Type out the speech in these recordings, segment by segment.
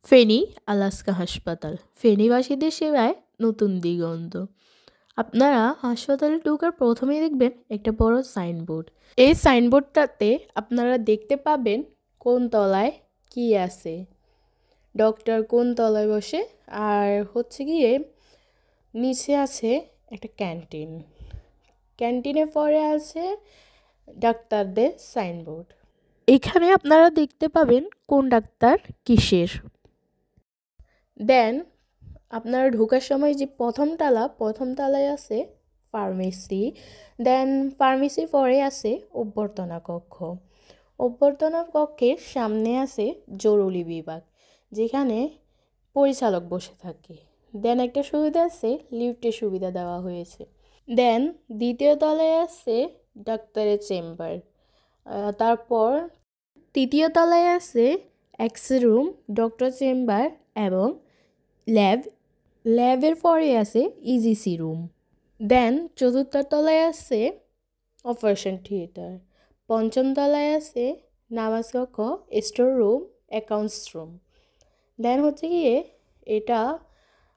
Feni Alaska হাসপাতাল ফেনীবাসীদের সেবায় নতুন দিগন্ত। আপনারা হাসপাতালে ঢোকার প্রথমেই দেখবেন একটা বড় সাইনবোর্ড। এই সাইনবোর্ডটাতে আপনারা দেখতে পাবেন কোন তলায় কি আছে, ডক্টর কোন তলায় বসে, আর হচ্ছে গিয়ে নিচে আছে একটা ক্যান্টিন। ক্যান্টিনের পরে আছে ডাক্তারদের সাইনবোর্ড। এখানে আপনারা দেখতে পাবেন কোন ডাক্তার কিসের। দেন আপনারা ঢোকার সময় যে প্রথম তলায় আছে ফার্মেসি। দেন ফার্মেসির পরে আছে অভ্যর্থনা কক্ষ। অভ্যর্থনা কক্ষের সামনে আছে জরুরি বিভাগ, যেখানে পরিচালক বসে থাকে। দেন একটা সুবিধা আছে, লিফটের সুবিধা দেওয়া হয়েছে। দেন দ্বিতীয় তলায় আছে ডাক্তারের চেম্বার। তারপর তৃতীয় তলায় আছে এক্স-রে রুম, ডক্টর চেম্বার এবং ল্যাব। ল্যাবের পরে আছে ইজিসি রুম। দেন চতুর্থ তলায় আছে অপারেশন থিয়েটার। পঞ্চম তলায় আছে নামাজ কক্ষ, স্টোর রুম, অ্যাকাউন্টস রুম। দেন হচ্ছে গিয়ে এটা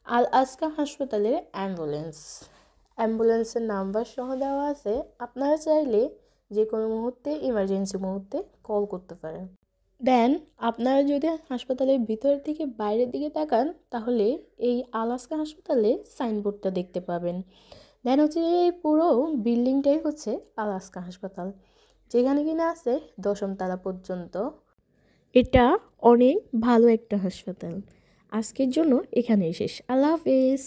আল আসকা হাসপাতালের অ্যাম্বুলেন্সের নাম্বার সহ দেওয়া আছে। আপনারা চাইলে যে কোনো মুহূর্তে ইমার্জেন্সি মুহূর্তে কল করতে পারেন। দেন আপনারা যদি হাসপাতালের ভিতরের দিকে বাইরের দিকে তাকান, তাহলে এই আলাস্কা হাসপাতালে সাইনবোর্ডটা দেখতে পাবেন। দেন হচ্ছে এই পুরো বিল্ডিংটাই হচ্ছে আলাস্কা হাসপাতাল, যেখানে কিনা আছে 10ম তলা পর্যন্ত। এটা অনেক ভালো একটা হাসপাতাল। আজকের জন্য এখানেই শেষ। আল্লাহ হাফেজ।